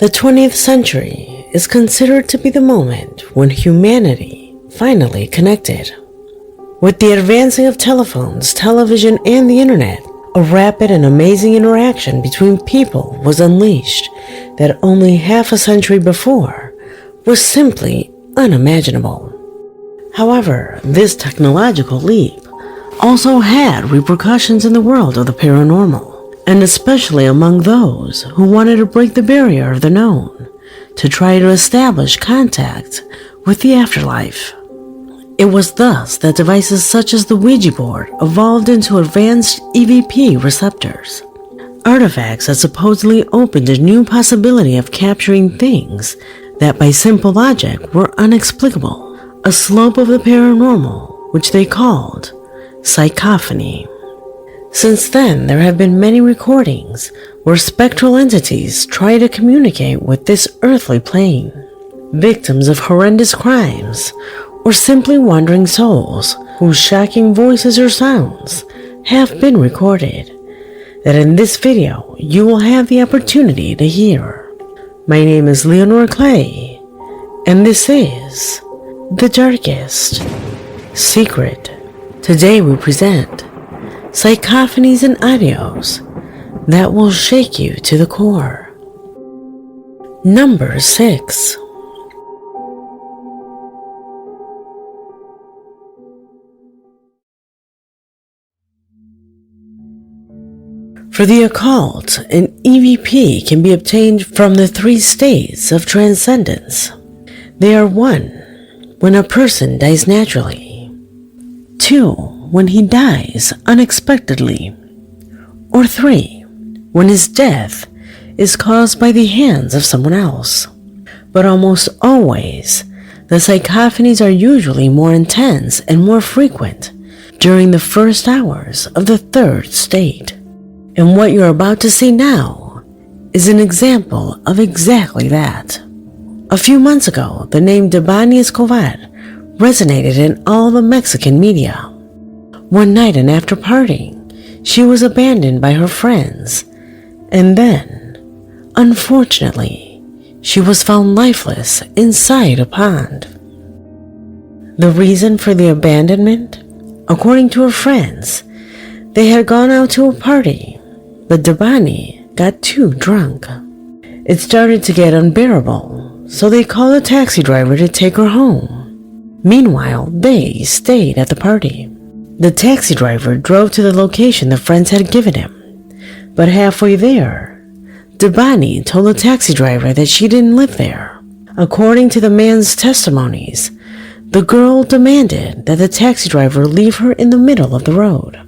The 20th century is considered to be the moment when humanity finally connected. With the advancing of telephones, television, and the internet, a rapid and amazing interaction between people was unleashed that only half a century before was simply unimaginable. However, this technological leap also had repercussions in the world of the paranormal, and especially among those who wanted to break the barrier of the known to try to establish contact with the afterlife. It was thus that devices such as the Ouija board evolved into advanced EVP receptors, artifacts that supposedly opened a new possibility of capturing things that by simple logic were inexplicable, a slope of the paranormal which they called psychophony. Since then, there have been many recordings where spectral entities try to communicate with this earthly plane, victims of horrendous crimes, or simply wandering souls whose shocking voices or sounds have been recorded, that in this video you will have the opportunity to hear. My name is Leonor Clay, and this is The Darkest Secret. Today we present Psychophonies and audios that will shake you to the core. Number 6. For the occult, an EVP can be obtained from the 3 states of transcendence. They are 1. When a person dies naturally. 2. When he dies unexpectedly. Or 3. When his death is caused by the hands of someone else. But almost always, the psychophonies are usually more intense and more frequent during the first hours of the 3rd state. And what you're about to see now is an example of exactly that. A few months ago, the name Debani Escobar resonated in all the Mexican media. One night and after partying, she was abandoned by her friends, and then, unfortunately, she was found lifeless inside a pond. The reason for the abandonment? According to her friends, they had gone out to a party, but Debani got too drunk. It started to get unbearable, so they called a taxi driver to take her home. Meanwhile, they stayed at the party. The taxi driver drove to the location the friends had given him, but halfway there, Debani told the taxi driver that she didn't live there. According to the man's testimonies, the girl demanded that the taxi driver leave her in the middle of the road.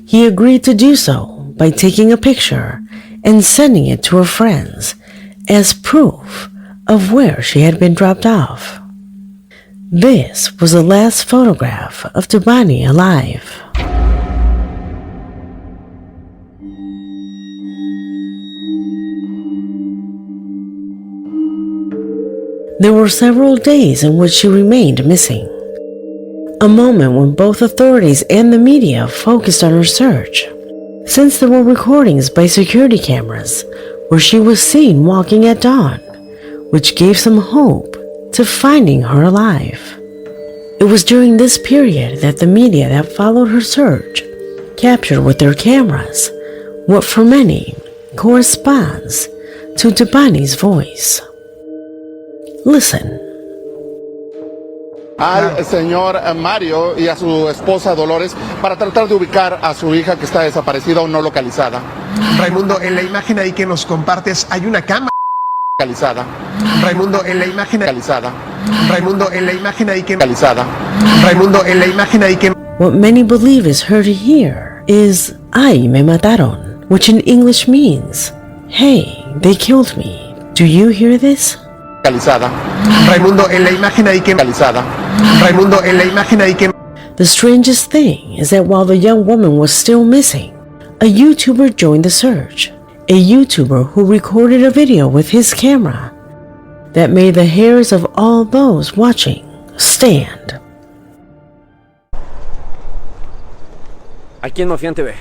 He agreed to do so by taking a picture and sending it to her friends as proof of where she had been dropped off. This was the last photograph of Debani alive. There were several days in which she remained missing, a moment when both authorities and the media focused on her search, since there were recordings by security cameras where she was seen walking at dawn, which gave some hope to finding her alive. It was during this period that the media that followed her search captured with their cameras what for many corresponds to Debani's voice. Listen. Al señor Mario y a su esposa Dolores para tratar de ubicar a su hija que está desaparecida o no localizada. Raimundo, en la imagen ahí que nos compartes hay una cámara localizada. Raimundo, en la imagen localizada. Raimundo, en la imagen ahí que localizada. Raimundo, en la imagen ahí que What many believe is heard here is "Ay, me mataron," which in English means, "Hey, they killed me. Do you hear this?" Localizada. Raimundo, en la imagen ahí que localizada. Raimundo, en la imagen ahí que The strangest thing is that while the young woman was still missing, a YouTuber joined the search. A YouTuber who recorded a video with his camera that made the hairs of all those watching stand. Aquí en Mafián TV.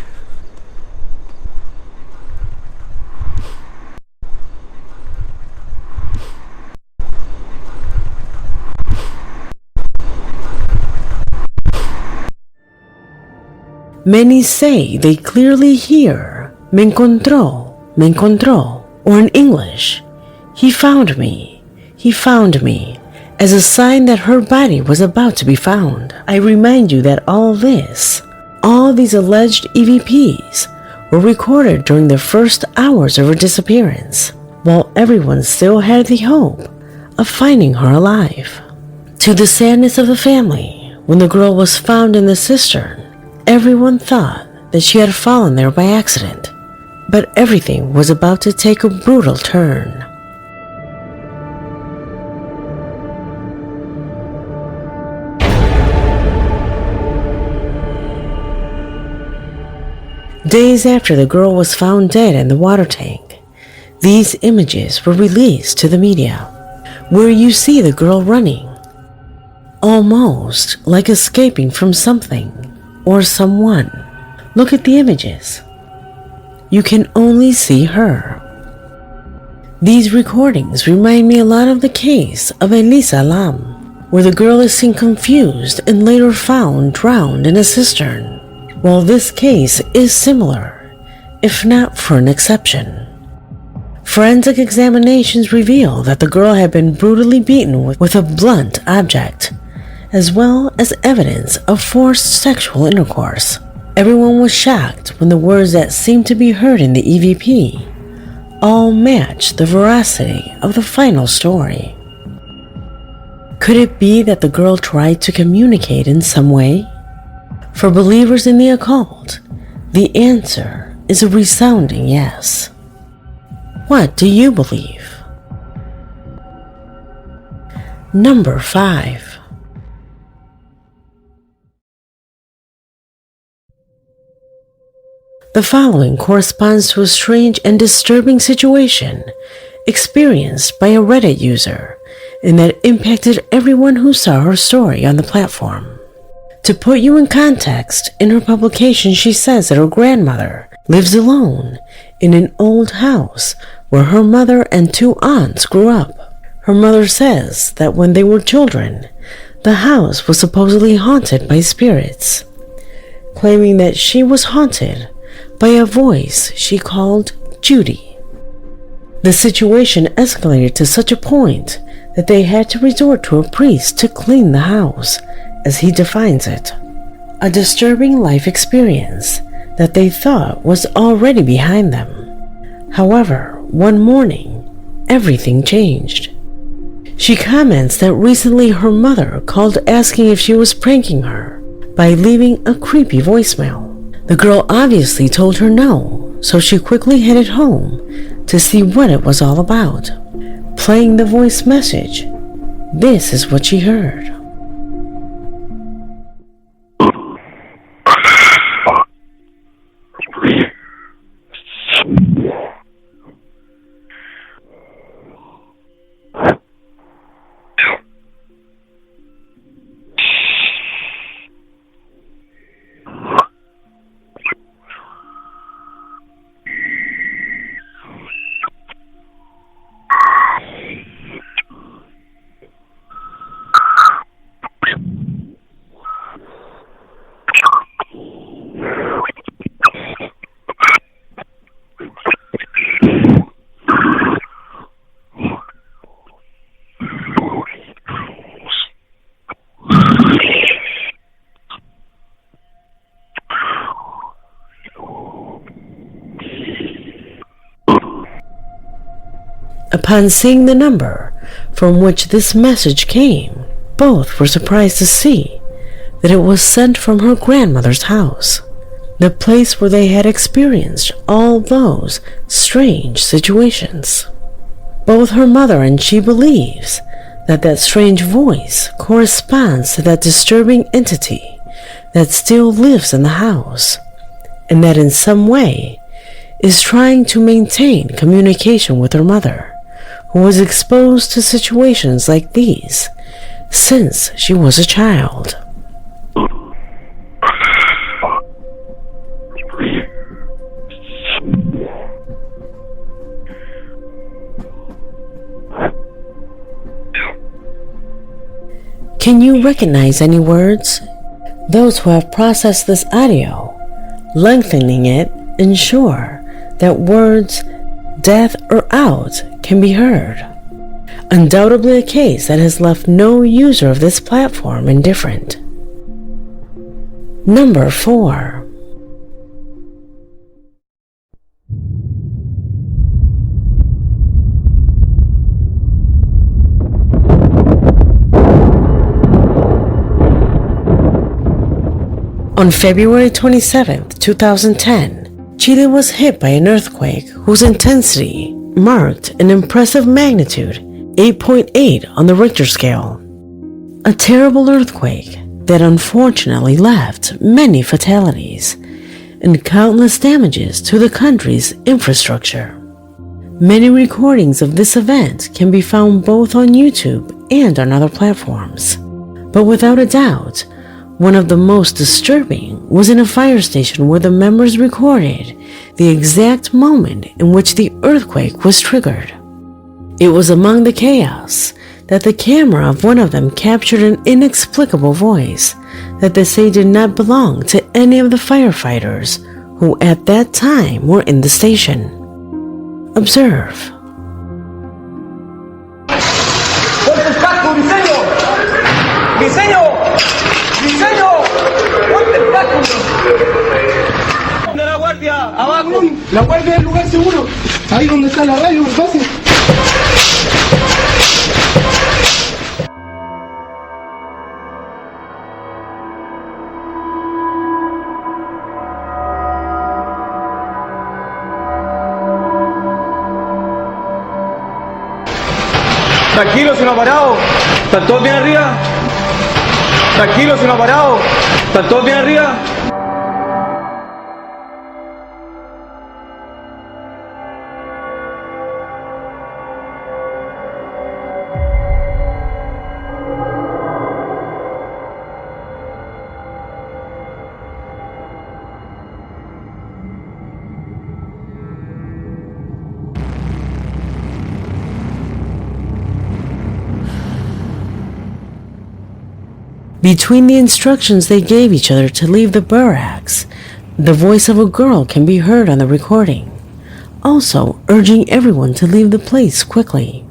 Many say they clearly hear me encontró, or in English, he found me, as a sign that her body was about to be found. I remind you that all these alleged EVPs were recorded during the first hours of her disappearance, while everyone still had the hope of finding her alive. To the sadness of the family, when the girl was found in the cistern, everyone thought that she had fallen there by accident, but everything was about to take a brutal turn. Days after the girl was found dead in the water tank, these images were released to the media, where you see the girl running, almost like escaping from something or someone. Look at the images. You can only see her. These recordings remind me a lot of the case of Elisa Lam, where the girl is seen confused and later found drowned in a cistern. While this case is similar, if not for an exception. Forensic examinations reveal that the girl had been brutally beaten with a blunt object, as well as evidence of forced sexual intercourse. Everyone was shocked when the words that seemed to be heard in the EVP all matched the veracity of the final story. Could it be that the girl tried to communicate in some way? For believers in the occult, the answer is a resounding yes. What do you believe? Number 5. The following corresponds to a strange and disturbing situation experienced by a Reddit user, and that impacted everyone who saw her story on the platform. To put you in context, in her publication she says that her grandmother lives alone in an old house where her mother and 2 aunts grew up. Her mother says that when they were children, the house was supposedly haunted by spirits, claiming that she was haunted by a voice she called Judy. The situation escalated to such a point that they had to resort to a priest to clean the house, as he defines it. A disturbing life experience that they thought was already behind them. However, one morning, everything changed. She comments that recently her mother called asking if she was pranking her by leaving a creepy voicemail. The girl obviously told her no, so she quickly headed home to see what it was all about. Playing the voice message, this is what she heard. Upon seeing the number from which this message came, both were surprised to see that it was sent from her grandmother's house, the place where they had experienced all those strange situations. Both her mother and she believes that that strange voice corresponds to that disturbing entity that still lives in the house, and that in some way is trying to maintain communication with her mother, who was exposed to situations like these since she was a child. Can you recognize any words? Those who have processed this audio lengthening it, ensure that words death or out can be heard. Undoubtedly a case that has left no user of this platform indifferent. Number 4. On February 27, 2010, Chile was hit by an earthquake whose intensity marked an impressive magnitude 8.8 on the Richter scale. A terrible earthquake that unfortunately left many fatalities and countless damages to the country's infrastructure. Many recordings of this event can be found both on YouTube and on other platforms. But without a doubt, one of the most disturbing was in a fire station where the members recorded the exact moment in which the earthquake was triggered. It was among the chaos that the camera of one of them captured an inexplicable voice that they say did not belong to any of the firefighters who at that time were in the station. Observe. Abajo, la guardia del lugar seguro. Ahí donde está la radio, pase. Tranquilo, si no ha parado. ¿Están todos bien arriba? Tranquilo, si no ha parado. ¿Están todos bien arriba? Between the instructions they gave each other to leave the barracks, the voice of a girl can be heard on the recording, also urging everyone to leave the place quickly.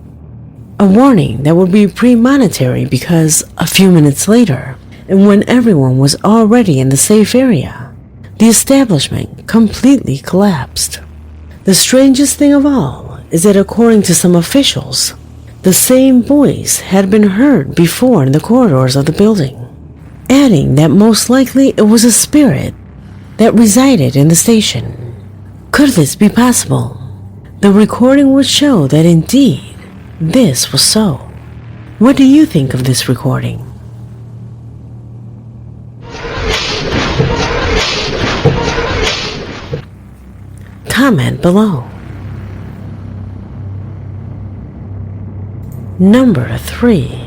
A warning that would be premonitory because a few minutes later, and when everyone was already in the safe area, the establishment completely collapsed. The strangest thing of all is that according to some officials, the same voice had been heard before in the corridors of the building, adding that most likely it was a spirit that resided in the station. Could this be possible? The recording would show that indeed this was so. What do you think of this recording? Comment below. Number 3.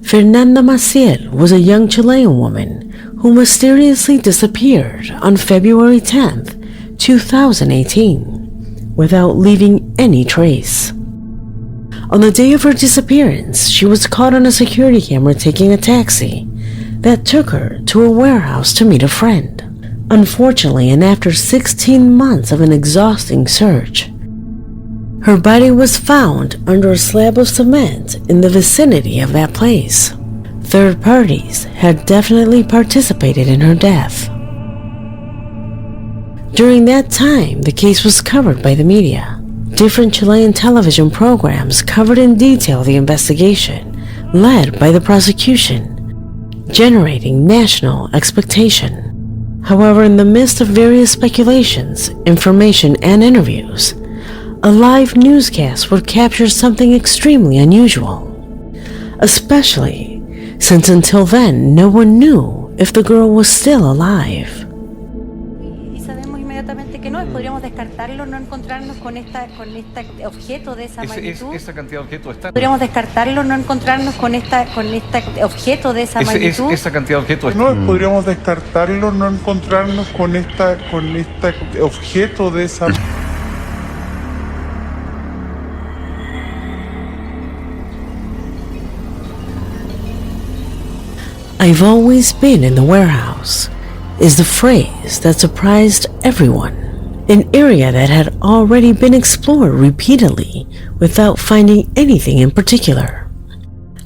Fernanda Maciel was a young Chilean woman who mysteriously disappeared on February 10th, 2018, without leaving any trace. On the day of her disappearance, she was caught on a security camera taking a taxi that took her to a warehouse to meet a friend. Unfortunately, and after 16 months of an exhausting search, her body was found under a slab of cement in the vicinity of that place. Third parties had definitely participated in her death. During that time, the case was covered by the media. Different Chilean television programs covered in detail the investigation, led by the prosecution, generating national expectation. However, in the midst of various speculations, information, and interviews, a live newscast would capture something extremely unusual, especially since until then no one knew if the girl was still alive. Y sabemos inmediatamente que no, podríamos descartarlo, no encontrarnos con este objeto de esa magnitud. Esa cantidad de objetos está. Podríamos descartarlo, no encontrarnos con este objeto de esa magnitud. Esa cantidad de objetos está. No, podríamos descartarlo, no encontrarnos con este objeto de esa. "I've always been in the warehouse" is the phrase that surprised everyone. An area that had already been explored repeatedly without finding anything in particular.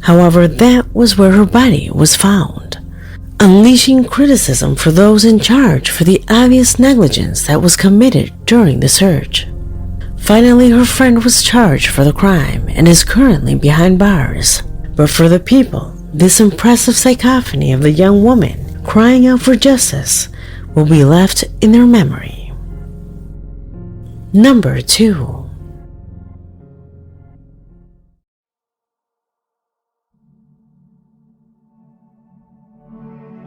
However, that was where her body was found, unleashing criticism for those in charge for the obvious negligence that was committed during the search. Finally, her friend was charged for the crime and is currently behind bars. But for the people, this impressive psychophony of the young woman crying out for justice will be left in their memory. Number 2.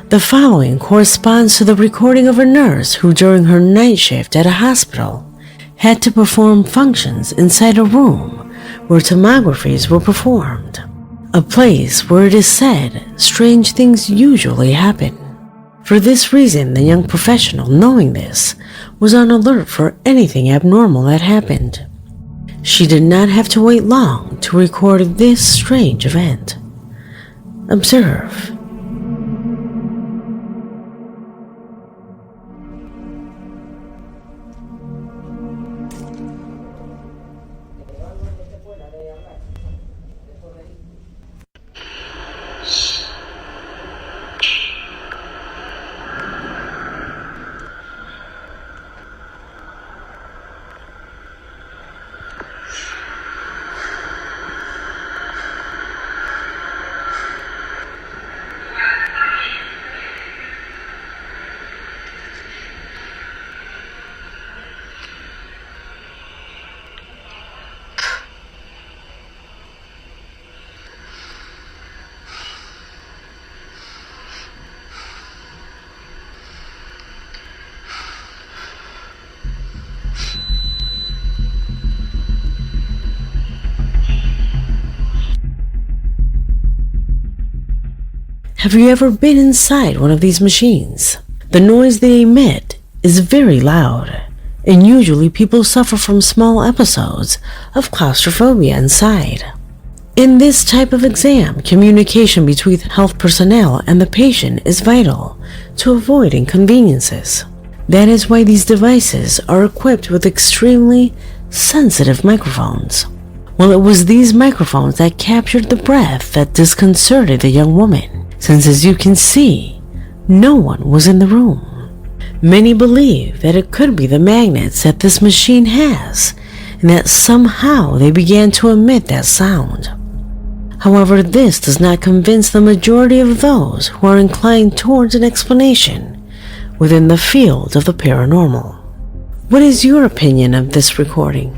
The following corresponds to the recording of a nurse who during her night shift at a hospital had to perform functions inside a room where tomographies were performed, a place where it is said strange things usually happen. For this reason, the young professional, knowing this, was on alert for anything abnormal that happened. She did not have to wait long to record this strange event. Observe. Have you ever been inside one of these machines? The noise they emit is very loud, and usually people suffer from small episodes of claustrophobia inside. In this type of exam, communication between health personnel and the patient is vital to avoid inconveniences. That is why these devices are equipped with extremely sensitive microphones. Well, it was these microphones that captured the breath that disconcerted the young woman, since as you can see, no one was in the room. Many believe that it could be the magnets that this machine has, and that somehow they began to emit that sound. However, this does not convince the majority of those who are inclined towards an explanation within the field of the paranormal. What is your opinion of this recording?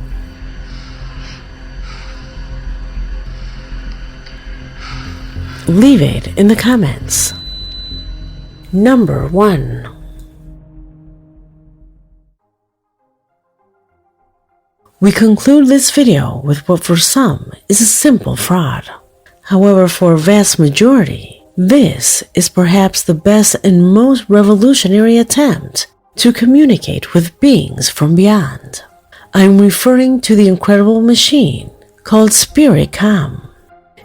Leave it in the comments. Number 1. We conclude this video with what for some is a simple fraud. However, for a vast majority, this is perhaps the best and most revolutionary attempt to communicate with beings from beyond. I'm referring to the incredible machine called SCARIEST.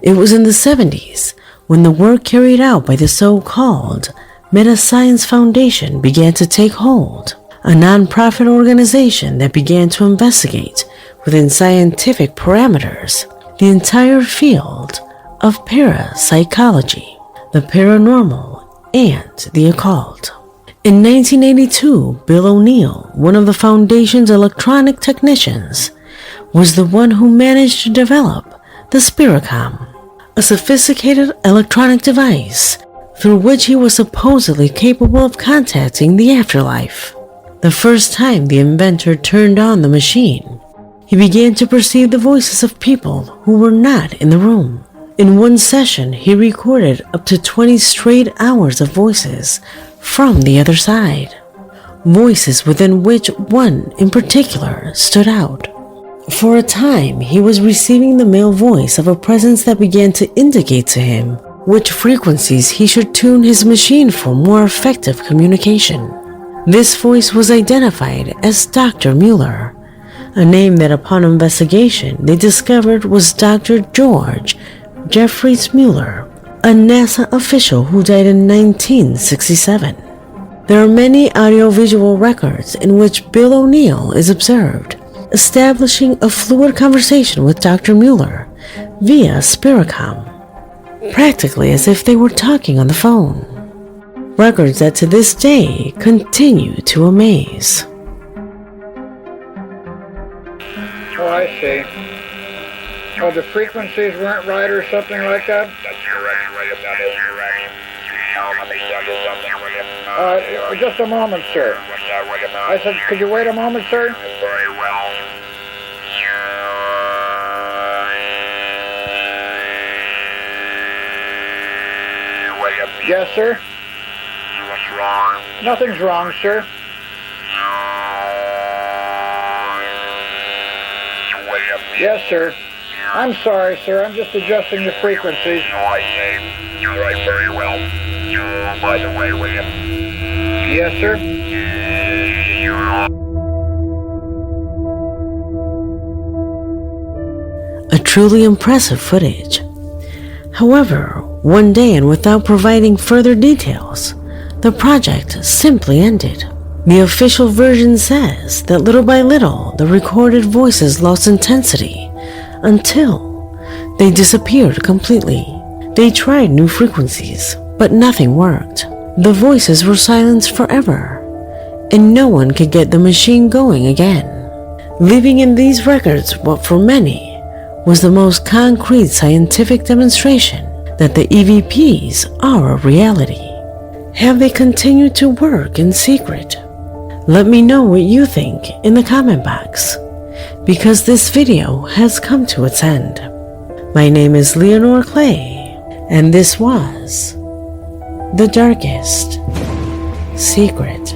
It was in the 70s when the work carried out by the so-called Meta-Science Foundation began to take hold, a non-profit organization that began to investigate within scientific parameters the entire field of parapsychology, the paranormal, and the occult. In 1982, Bill O'Neill, one of the Foundation's electronic technicians, was the one who managed to develop the SCARIEST, a sophisticated electronic device through which he was supposedly capable of contacting the afterlife. The first time the inventor turned on the machine, he began to perceive the voices of people who were not in the room. In one session, he recorded up to 20 straight hours of voices from the other side, voices within which one in particular stood out. For a time, he was receiving the male voice of a presence that began to indicate to him which frequencies he should tune his machine for more effective communication. This voice was identified as Dr. Mueller, a name that upon investigation they discovered was Dr. George Jeffries Mueller, a NASA official who died in 1967. There are many audiovisual records in which Bill O'Neill is observed, establishing a fluid conversation with Dr. Mueller via Spiricom, practically as if they were talking on the phone. Records that to this day continue to amaze. Oh, I see. Oh, the frequencies weren't right or something like that? That's correct. That is correct. Just a moment, sir. I said, could you wait a moment, sir? Very well. Yes, sir? What's wrong? Nothing's wrong, sir. Yes, sir. I'm sorry, sir. I'm just adjusting the frequencies. Oh, I see. You're right, very well. By the way, will you? Yes, sir. A truly impressive footage. However, one day and without providing further details, the project simply ended. The official version says that little by little the recorded voices lost intensity until they disappeared completely. They tried new frequencies, but nothing worked. The voices were silenced forever, and no one could get the machine going again, leaving in these records what for many was the most concrete scientific demonstration that the EVPs are a reality. Have they continued to work in secret? Let me know what you think in the comment box, because this video has come to its end. My name is Leonore Clay, and this was The Darkest Secret.